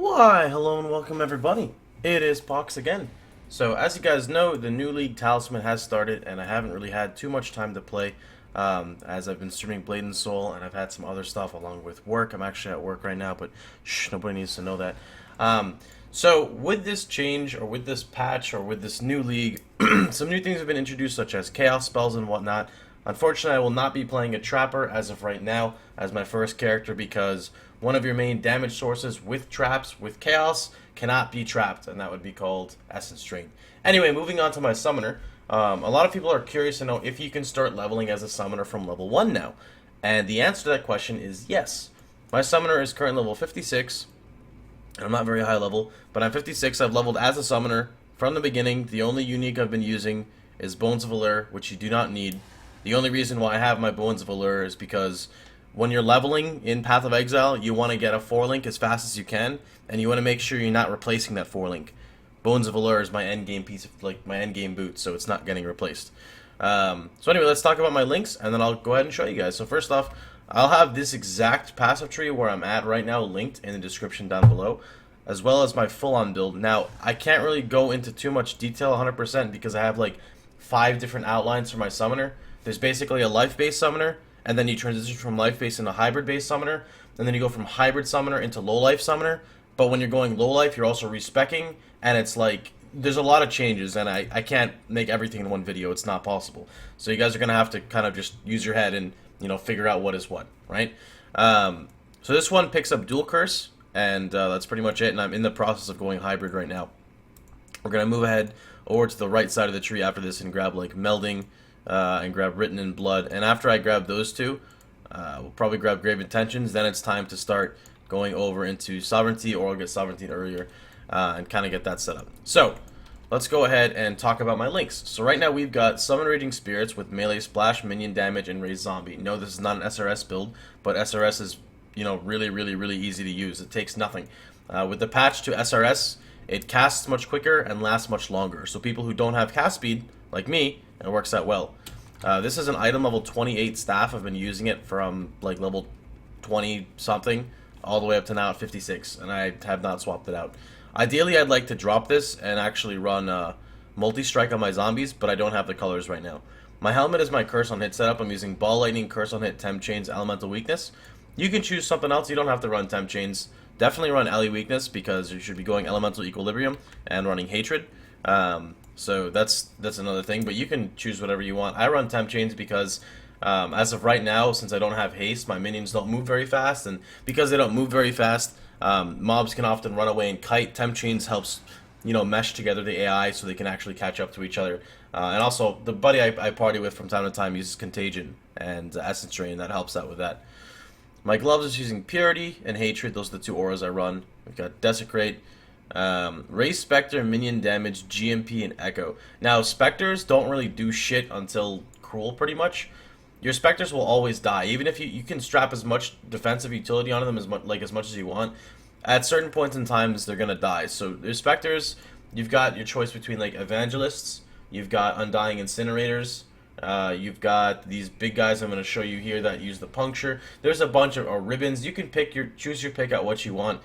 Why, hello and welcome everybody. It is Pohx again. So as you guys know, the new league Talisman has started and I haven't really had too much time to play as I've been streaming Blade and Soul and I've had some other stuff along with work. I'm actually at work right now, but shh, nobody needs to know that. So with this change or with this patch or with this new league, some new things have been introduced such as chaos spells and whatnot. Unfortunately, I will not be playing a Trapper as of right now as my first character because one of your main damage sources with traps, with chaos, cannot be trapped, and that would be called Essence Drain. Anyway, moving on to my summoner. A lot of people are curious to know if you can start leveling as a summoner from level 1 now. And the answer to that question is yes. My summoner is currently level 56, and I'm not very high level, but I'm 56. I've leveled as a summoner from the beginning. The only unique I've been using is Bones of Allure, which you do not need. The only reason why I have my Bones of Allure is because when you're leveling in Path of Exile, you want to get a 4-link as fast as you can, and you want to make sure you're not replacing that 4-link. Bones of Allure is my endgame piece of, like, my endgame boot, so it's not getting replaced. So anyway, let's talk about my links, and then I'll go ahead and show you guys. So first off, I'll have this exact passive tree where I'm at right now linked in the description down below, as well as my full-on build. Now, I can't really go into too much detail 100% because I have, like, 5 different outlines for my summoner. There's basically a life-based summoner, and then you transition from life-based into hybrid-based summoner, and then you go from hybrid summoner into low-life summoner. But when you're going low-life, you're also respecking, and it's like, there's a lot of changes, and I can't make everything in one video. It's not possible. So you guys are going to have to kind of just use your head and, you know, figure out what is what, right? So this one picks up Dual Curse, and that's pretty much it, and I'm in the process of going hybrid right now. We're going to move ahead over to the right side of the tree after this and grab, like, Melding, and grab Written in Blood. And after I grab those two, we'll probably grab Grave Intentions. Then it's time to start going over into Sovereignty, or I'll get Sovereignty earlier and kind of get that set up. So let's go ahead and talk about my links. So right now we've got Summon Raging Spirits with melee splash, minion damage, and raise zombie. No, this is not an SRS build, but SRS is, you know, really easy to use. It takes nothing. With the patch to SRS, it casts much quicker and lasts much longer. So people who don't have cast speed, like me, it works out well. This is an item level 28 staff. I've been using it from like level 20 something all the way up to now at 56, and I have not swapped it out. Ideally, I'd like to drop this and actually run multi-strike on my zombies, but I don't have the colors right now. My helmet is my curse on hit setup. I'm using Ball Lightning, curse on hit, temp chains, elemental weakness. You can choose something else. You don't have to run temp chains. Definitely run ele weakness because you should be going elemental equilibrium and running hatred. So that's another thing, but you can choose whatever you want. I run temp chains because as of right now, since I don't have haste, my minions don't move very fast, and because they don't move very fast, mobs can often run away and kite. Temp chains helps, you know, mesh together the AI so they can actually catch up to each other. And also, the buddy I party with from time to time uses Contagion and Essence Drain. That helps out with that. My gloves is using Purity and Hatred. Those are the 2 auras I run. We've got Desecrate. Raise Spectre, minion damage, GMP, and Echo. Now, Spectres don't really do shit until Cruel, pretty much. Your Spectres will always die, even if you can strap as much defensive utility onto them as much as you want. At certain points in times, they're gonna die. So, there's Spectres. You've got your choice between like Evangelists. You've got Undying Incinerators. You've got these big guys I'm going to show you here that use the Puncture. There's a bunch of ribbons. You can choose your pick out what you want.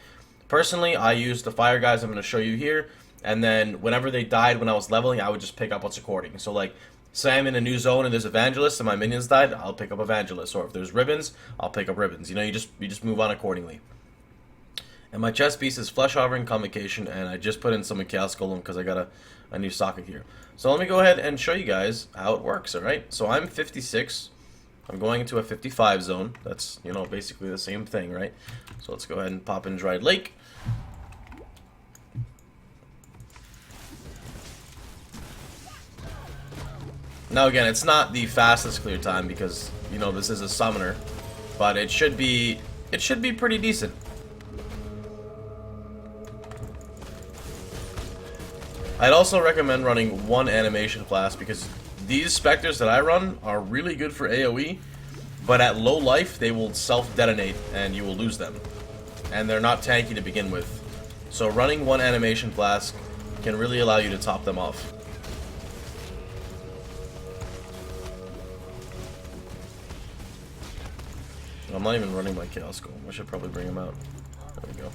Personally, I use the fire guys I'm going to show you here, and then whenever they died when I was leveling, I would just pick up what's according. So like, say I'm in a new zone and there's Evangelists and my minions died, I'll pick up Evangelists. Or if there's ribbons, I'll pick up ribbons. You know, you just move on accordingly. And my chest piece is Flesh Offering, Convocation, and I just put in some Chaos Golem because I got a new socket here. So let me go ahead and show you guys how it works, alright? So I'm 56. I'm going into a 55 zone. That's, you know, basically the same thing, right? So let's go ahead and pop in Dried Lake. Now again, it's not the fastest clear time because, you know, this is a summoner, but it should be pretty decent. I'd also recommend running 1 animation class because these Spectres that I run are really good for AoE, but at low life they will self-detonate and you will lose them. And they're not tanky to begin with. So running 1 animation class can really allow you to top them off. I'm not even running my Chaos Golem. I should probably bring him out. There we go.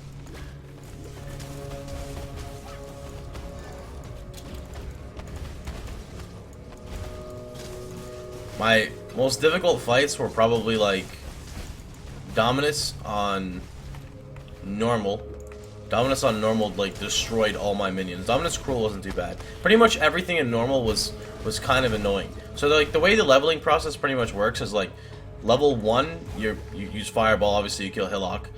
My most difficult fights were probably like Dominus on normal. Dominus on normal like destroyed all my minions. Dominus Cruel wasn't too bad. Pretty much everything in normal was kind of annoying. So like the way the leveling process pretty much works is like level 1, you use Fireball, obviously you kill Hillock.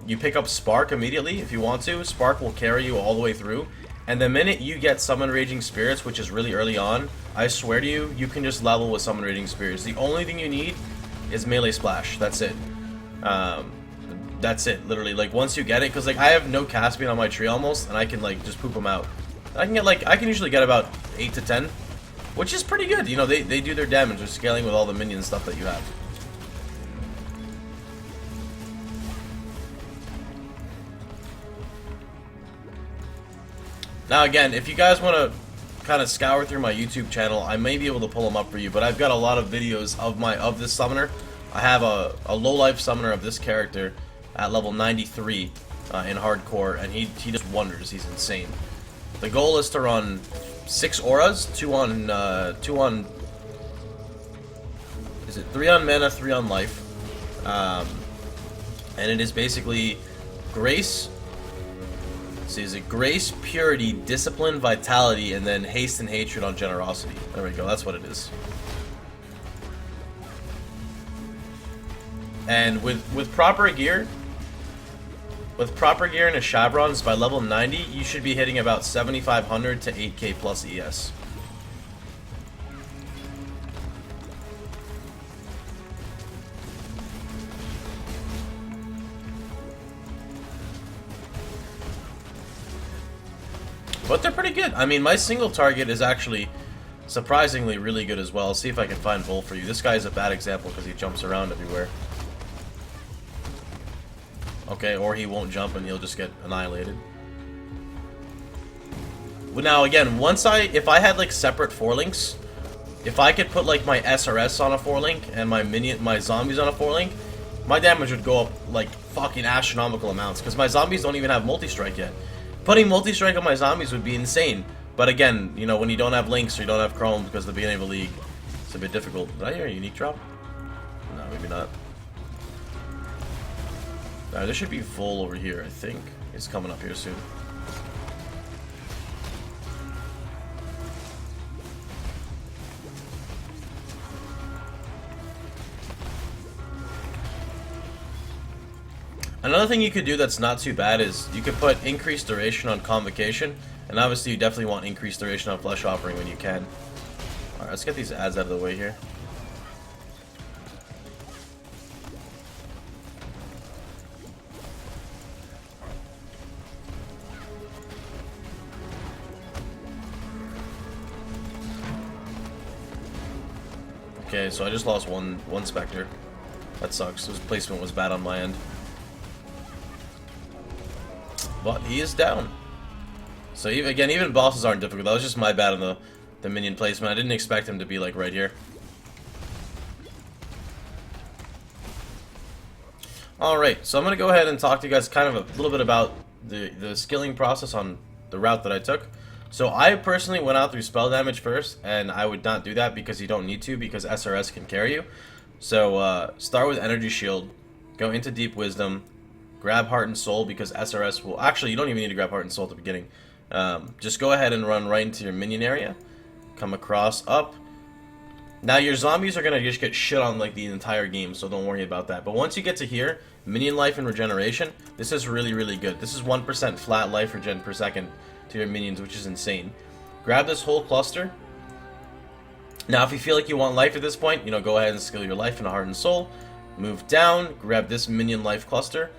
You pick up Spark immediately if you want to. Spark will carry you all the way through. And the minute you get Summon Raging Spirits, which is really early on, I swear to you, you can just level with Summon Raging Spirits. The only thing you need is Melee Splash. That's it. That's it, literally. Like, once you get it, because, like, I have no Caspian on my tree almost, and I can, like, just poop them out. I can get, like, I can usually get about 8 to 10, which is pretty good. You know, they do their damage. They're scaling with all the minion stuff that you have. Now again, if you guys want to kind of scour through my YouTube channel, I may be able to pull them up for you, but I've got a lot of videos of this summoner. I have a low-life summoner of this character at level 93 in hardcore, and he does wonders. He's insane. The goal is to run 6 auras, 3 on mana, 3 on life, and it is basically Grace. So is it Grace, Purity, Discipline, Vitality, and then Haste and Hatred on Generosity. There we go, that's what it is. And with proper gear, and a Chevrons by level 90, you should be hitting about 7,500 to 8k plus ES. But they're pretty good. I mean, my single target is actually surprisingly really good as well. See if I can find Bull for you. This guy is a bad example because he jumps around everywhere. Okay, or he won't jump and he'll just get annihilated. Well, now again, if I had like separate 4-links, if I could put like my SRS on a 4-link and my zombies on a 4-link, my damage would go up like fucking astronomical amounts because my zombies don't even have multi-strike yet. Putting multi-strike on my zombies would be insane. But again, you know, when you don't have links or you don't have Chrome because of the beginning of the league, it's a bit difficult. Did I hear a unique drop? No, maybe not. There should be Vol over here, I think. It's coming up here soon. Another thing you could do that's not too bad is you could put increased duration on Convocation, and obviously you definitely want increased duration on Flesh Offering when you can. Alright, let's get these ads out of the way here. Okay, so I just lost one Spectre. That sucks. His placement was bad on my end. But he is down. So even bosses aren't difficult. That was just my bad on the minion placement. I didn't expect him to be like right here. Alright, so I'm going to go ahead and talk to you guys kind of a little bit about the skilling process on the route that I took. So I personally went out through spell damage first, and I would not do that because you don't need to, because SRS can carry you. So start with Energy Shield, go into Deep Wisdom, grab Heart and Soul because SRS will... Actually, you don't even need to grab Heart and Soul at the beginning. Just go ahead and run right into your minion area. Come across, up. Now your zombies are going to just get shit on like the entire game, so don't worry about that. But once you get to here, minion life and regeneration, this is really, really good. This is 1% flat life regen per second to your minions, which is insane. Grab this whole cluster. Now if you feel like you want life at this point, you know, go ahead and skill your life into Heart and Soul. Move down, grab this minion life cluster.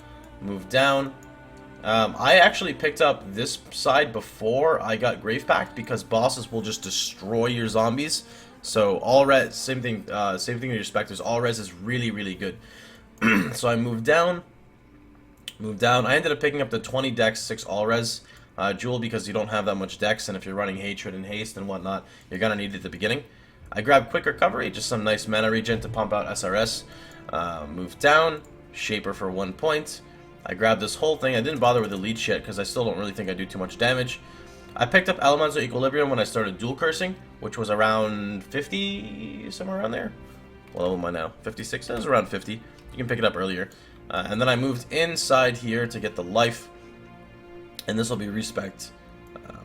Move down. I actually picked up this side before I got Grave Pact because bosses will just destroy your zombies. So all res, same thing with your specters. All res is really, really good. So I moved down. I ended up picking up the 20 dex, 6 all res jewel because you don't have that much dex, and if you're running hatred and haste and whatnot, you're gonna need it at the beginning. I grabbed quick recovery, just some nice mana regen to pump out SRS. Moved down, Shaper for 1 point. I grabbed this whole thing. I didn't bother with the leech yet because I still don't really think I do too much damage. I picked up Elemental Equilibrium when I started dual cursing, which was around 50, somewhere around there. What level am I now? 56? It was around 50. You can pick it up earlier. And then I moved inside here to get the life. And this will be respect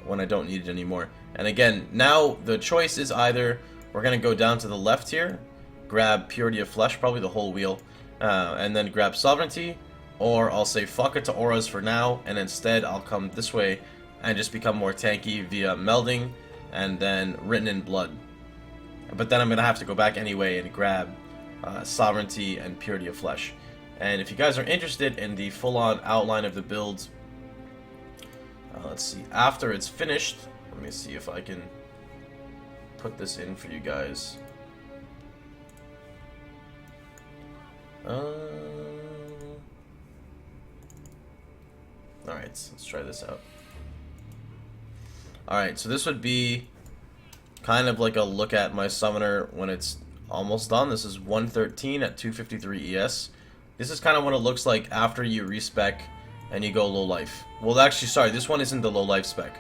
when I don't need it anymore. And again, now the choice is either we're going to go down to the left here, grab Purity of Flesh, probably the whole wheel, and then grab Sovereignty, or I'll say fuck it to auras for now, and instead I'll come this way and just become more tanky via melding and then Written in Blood. But then I'm going to have to go back anyway and grab Sovereignty and Purity of Flesh. And if you guys are interested in the full-on outline of the build, let's see, after it's finished, let me see if I can put this in for you guys. Alright, let's try this out. Alright, so this would be kind of like a look at my summoner when it's almost done. This is 113 at 253 ES. This is kind of what it looks like after you respec and you go low life. Well, actually, sorry, this one isn't the low life spec.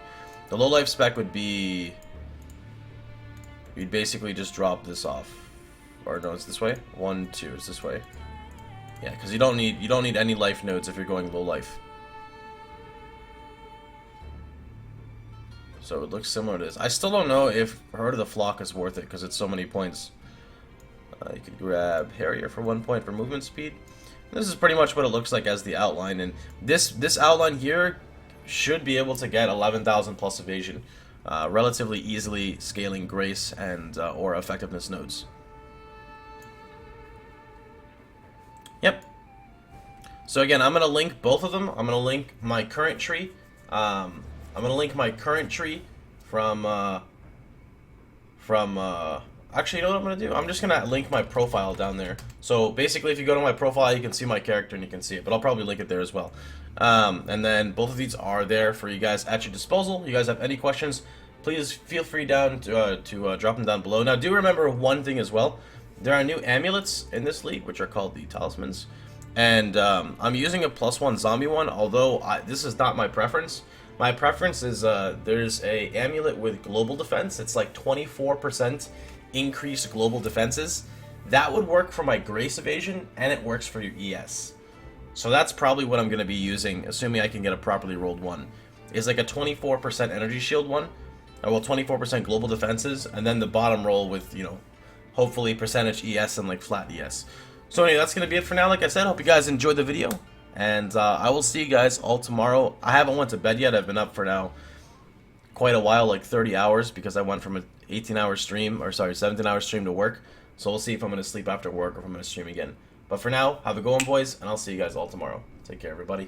The low life spec would be, you'd basically just drop this off. Or no, it's this way. 1, 2, it's this way. Yeah, because you don't need any life nodes if you're going low life. So it looks similar to this. I still don't know if Herd of the Flock is worth it because it's so many points. You could grab Harrier for 1 point for movement speed. This is pretty much what it looks like as the outline, and this outline here should be able to get 11,000 plus evasion, relatively easily scaling Grace and or effectiveness nodes. Yep. So again, I'm gonna link both of them. I'm gonna link my current tree. I'm gonna link my current tree from actually, you know what I'm going to do? I'm just going to link my profile down there. So basically, if you go to my profile, you can see my character and you can see it. But I'll probably link it there as well. And then both of these are there for you guys at your disposal. You guys have any questions, please feel free down to drop them down below. Now, do remember one thing as well. There are new amulets in this league, which are called the Talismans. And I'm using a +1 zombie one, although this is not my preference. My preference is there's a amulet with global defense. It's like 24% increased global defenses. That would work for my Grace evasion, and it works for your ES. So that's probably what I'm going to be using, assuming I can get a properly rolled one. Is like a 24% energy shield one, or well, 24% global defenses, and then the bottom roll with, you know, hopefully percentage ES and like flat ES. So anyway, that's going to be it for now. Like I said, hope you guys enjoyed the video, and I will see you guys all tomorrow. I haven't went to bed yet. I've been up for now quite a while, like 30 hours, because I went from an 18-hour stream, or sorry, 17-hour stream to work. So we'll see if I'm going to sleep after work or if I'm going to stream again. But for now, have a good one, boys, and I'll see you guys all tomorrow. Take care, everybody.